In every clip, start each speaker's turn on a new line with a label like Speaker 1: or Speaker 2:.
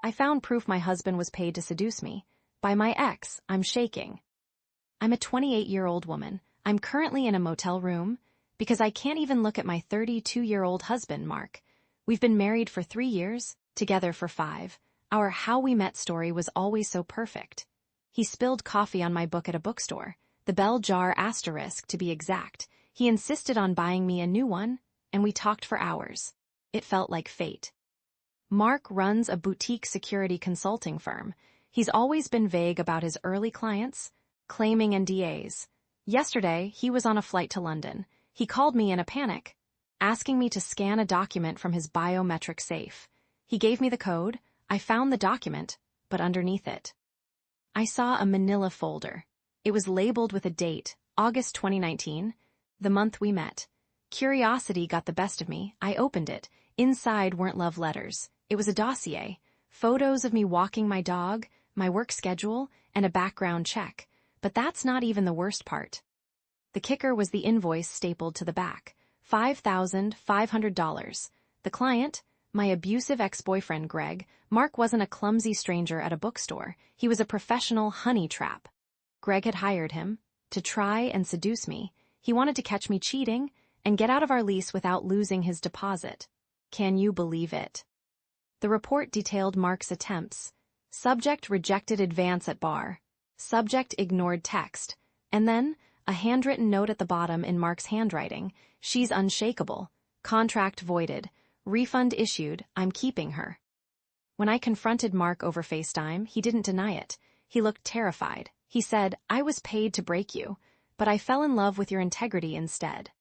Speaker 1: I found proof my husband was paid to seduce me. By my ex, I'm shaking. I'm a 28-year-old woman. I'm currently in a motel room because I can't even look at my 32-year-old husband, Mark. We've been married for 3 years, together for 5. Our how we met story was always so perfect. He spilled coffee on my book at a bookstore, the Bell Jar asterisk to be exact. He insisted on buying me a new one, and we talked for hours. It felt like fate. Mark runs a boutique security consulting firm. He's always been vague about his early clients, claiming NDAs. Yesterday, he was on a flight to London. He called me in a panic, asking me to scan a document from his biometric safe. He gave me the code. I found the document, but underneath it, I saw a manila folder. It was labeled with a date, August 2019, the month we met. Curiosity got the best of me. I opened it. Inside weren't love letters. It was a dossier, photos of me walking my dog, my work schedule, and a background check. But that's not even the worst part. The kicker was the invoice stapled to the back, $5,500. The client, my abusive ex-boyfriend Greg. Mark wasn't a clumsy stranger at a bookstore. He was a professional honey trap. Greg had hired him to try and seduce me. He wanted to catch me cheating and get out of our lease without losing his deposit. Can you believe it? The report detailed Mark's attempts. Subject rejected advance at bar. Subject ignored text. And then, a handwritten note at the bottom in Mark's handwriting. She's unshakable. Contract voided. Refund issued. I'm keeping her. When I confronted Mark over FaceTime, he didn't deny it. He looked terrified. He said, I was paid to break you, but I fell in love with your integrity instead.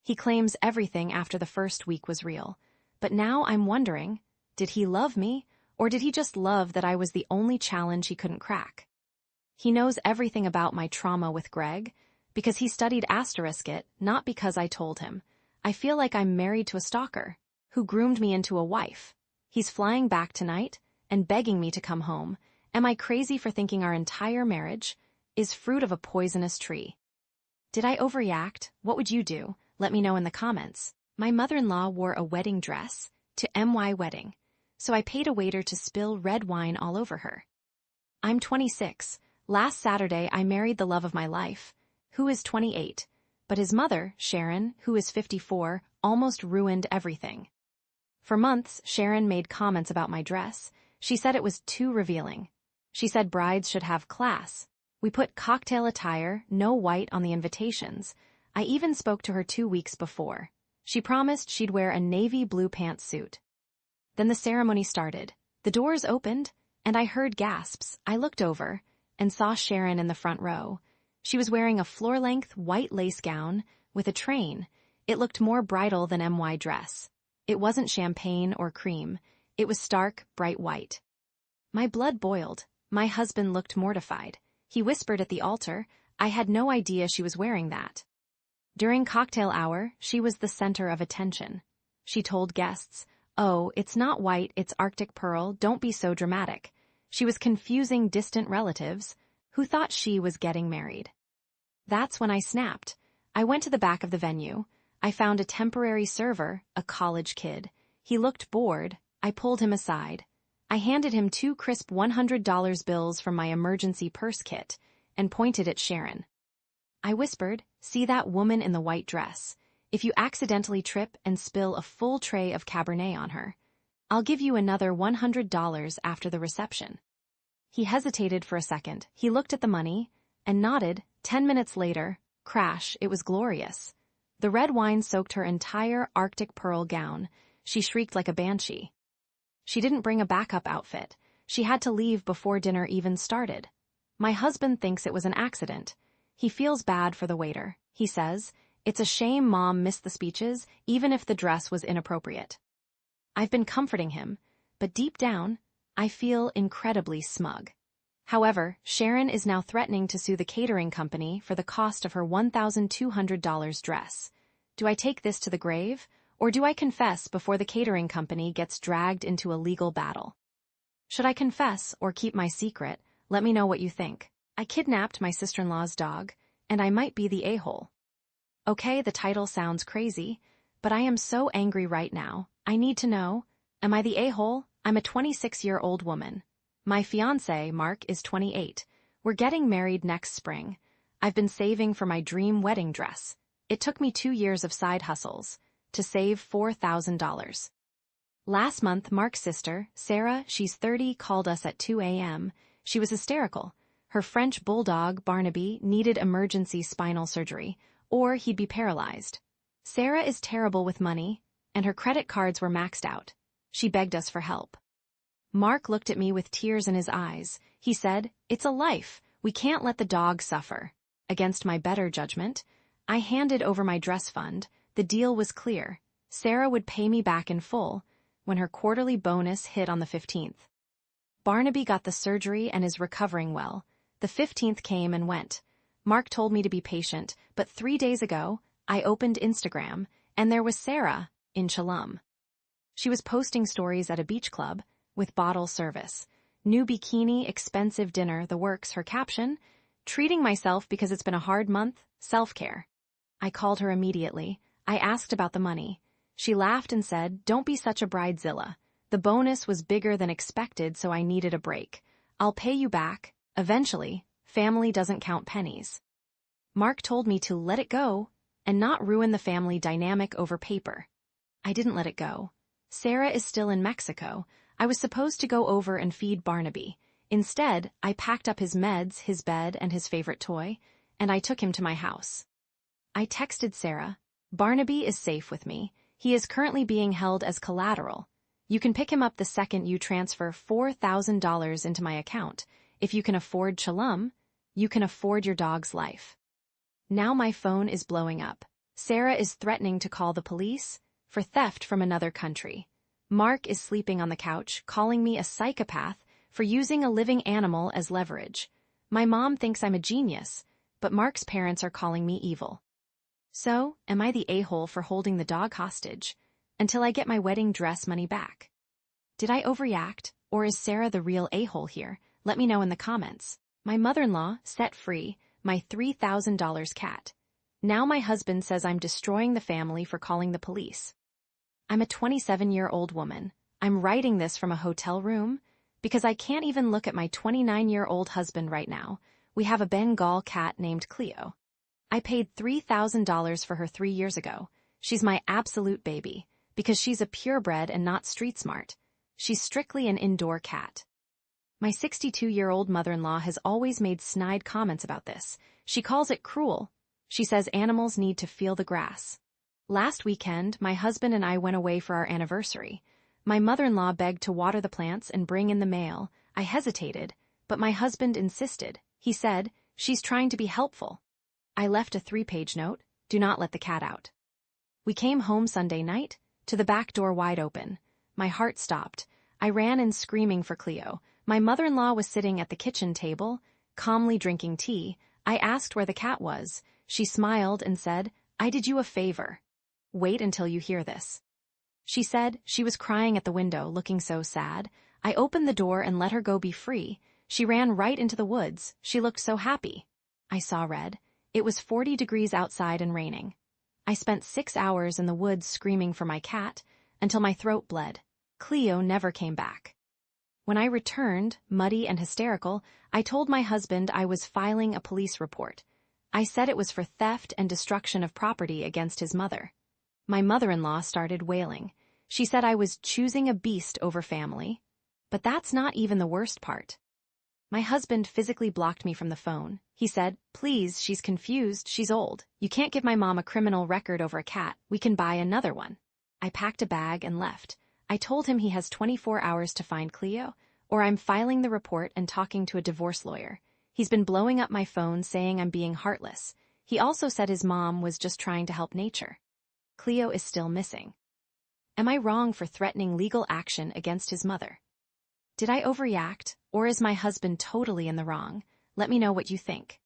Speaker 1: He claims everything after the first week was real. But now I'm wondering, did he love me, or did he just love that I was the only challenge he couldn't crack? He knows everything about my trauma with Greg, because he studied asterisk it, not because I told him. I feel like I'm married to a stalker, who groomed me into a wife. He's flying back tonight and begging me to come home. Am I crazy for thinking our entire marriage is fruit of a poisonous tree? Did I overreact? What would you do? Let me know in the comments. My mother-in-law wore a wedding dress to my wedding, so I paid a waiter to spill red wine all over her. I'm 26. Last Saturday I married the love of my life, who is 28, but his mother, Sharon, who is 54, almost ruined everything. For months, Sharon made comments about my dress. She said it was too revealing. She said brides should have class. We put cocktail attire, no white on the invitations. I even spoke to her 2 weeks before. She promised she'd wear a navy blue pantsuit. Then the ceremony started. The doors opened, and I heard gasps. I looked over and saw Sharon in the front row. She was wearing a floor-length white lace gown with a train. It looked more bridal than my dress. It wasn't champagne or cream. It was stark, bright white. My blood boiled. My husband looked mortified. He whispered at the altar, I had no idea she was wearing that. During cocktail hour, she was the center of attention. She told guests, oh, it's not white, it's Arctic pearl, don't be so dramatic. She was confusing distant relatives who thought she was getting married. That's when I snapped. I went to the back of the venue. I found a temporary server, a college kid. He looked bored. I pulled him aside. I handed him 2 crisp $100 bills from my emergency purse kit and pointed at Sharon. I whispered, see that woman in the white dress? If you accidentally trip and spill a full tray of Cabernet on her, I'll give you another $100 after the reception. He hesitated for a second. He looked at the money and nodded. 10 minutes later, crash, it was glorious. The red wine soaked her entire Arctic pearl gown. She shrieked like a banshee. She didn't bring a backup outfit. She had to leave before dinner even started. My husband thinks it was an accident. He feels bad for the waiter. He says, it's a shame Mom missed the speeches, even if the dress was inappropriate. I've been comforting him, but deep down, I feel incredibly smug. However, Sharon is now threatening to sue the catering company for the cost of her $1,200 dress. Do I take this to the grave, or do I confess before the catering company gets dragged into a legal battle? Should I confess or keep my secret? Let me know what you think. I kidnapped my sister-in-law's dog, and I might be the a-hole. Okay, the title sounds crazy, but I am so angry right now. I need to know, Am I the a-hole? I'm a 26-year-old woman. My fiancé, Mark, is 28. We're getting married next spring. I've been saving for my dream wedding dress. It took me 2 years of side hustles to save $4,000. Last month, Mark's sister, Sarah, she's 30, called us at 2 a.m. She was hysterical. Her French bulldog, Barnaby, needed emergency spinal surgery, or he'd be paralyzed. Sarah is terrible with money, and her credit cards were maxed out. She begged us for help. Mark looked at me with tears in his eyes. He said, "It's a life. We can't let the dog suffer." Against my better judgment, I handed over my dress fund. The deal was clear. Sarah would pay me back in full when her quarterly bonus hit on the 15th. Barnaby got the surgery and is recovering well. The 15th came and went. Mark told me to be patient, but 3 days ago, I opened Instagram, and there was Sarah in Chalum. She was posting stories at a beach club with bottle service. New bikini, expensive dinner, the works, her caption, "Treating myself because it's been a hard month, self-care." I called her immediately. I asked about the money. She laughed and said, "Don't be such a bridezilla. The bonus was bigger than expected, so I needed a break. I'll pay you back. Eventually, family doesn't count pennies." Mark told me to let it go and not ruin the family dynamic over paper. I didn't let it go. Sarah is still in Mexico. I was supposed to go over and feed Barnaby. Instead, I packed up his meds, his bed, and his favorite toy, and I took him to my house. I texted Sarah, "Barnaby is safe with me. He is currently being held as collateral. You can pick him up the second you transfer $4,000 into my account. If you can afford Chalum, you can afford your dog's life." Now my phone is blowing up. Sarah is threatening to call the police for theft from another country. Mark is sleeping on the couch, calling me a psychopath for using a living animal as leverage. My mom thinks I'm a genius, but Mark's parents are calling me evil. So, am I the a-hole for holding the dog hostage until I get my wedding dress money back? Did I overreact, or is Sarah the real a-hole here? Let me know in the comments. My mother-in-law set free my $3,000 cat. Now my husband says I'm destroying the family for calling the police. I'm a 27-year-old woman. I'm writing this from a hotel room because I can't even look at my 29-year-old husband right now. We have a Bengal cat named Cleo. I paid $3,000 for her 3 years ago. She's my absolute baby because she's a purebred and not street smart. She's strictly an indoor cat. My 62-year-old mother-in-law has always made snide comments about this. She calls it cruel. She says animals need to feel the grass. Last weekend, my husband and I went away for our anniversary. My mother-in-law begged to water the plants and bring in the mail. I hesitated, but my husband insisted. He said, "She's trying to be helpful." I left a 3-page note, "Do not let the cat out." We came home Sunday night, to the back door wide open. My heart stopped. I ran in screaming for Cleo. My mother-in-law was sitting at the kitchen table, calmly drinking tea. I asked where the cat was. She smiled and said, "I did you a favor. Wait until you hear this." She said she was crying at the window, looking so sad. I opened the door and let her go be free. She ran right into the woods. She looked so happy. I saw red. It was 40 degrees outside and raining. I spent 6 hours in the woods screaming for my cat until my throat bled. Cleo never came back. When I returned, muddy and hysterical, I told my husband I was filing a police report. I said it was for theft and destruction of property against his mother. My mother-in-law started wailing. She said I was choosing a beast over family. But that's not even the worst part. My husband physically blocked me from the phone. He said, "Please, she's confused, she's old. You can't give my mom a criminal record over a cat. We can buy another one." I packed a bag and left. I told him he has 24 hours to find Cleo, or I'm filing the report and talking to a divorce lawyer. He's been blowing up my phone saying I'm being heartless. He also said his mom was just trying to help nature. Cleo is still missing. Am I wrong for threatening legal action against his mother? Did I overreact, or is my husband totally in the wrong? Let me know what you think.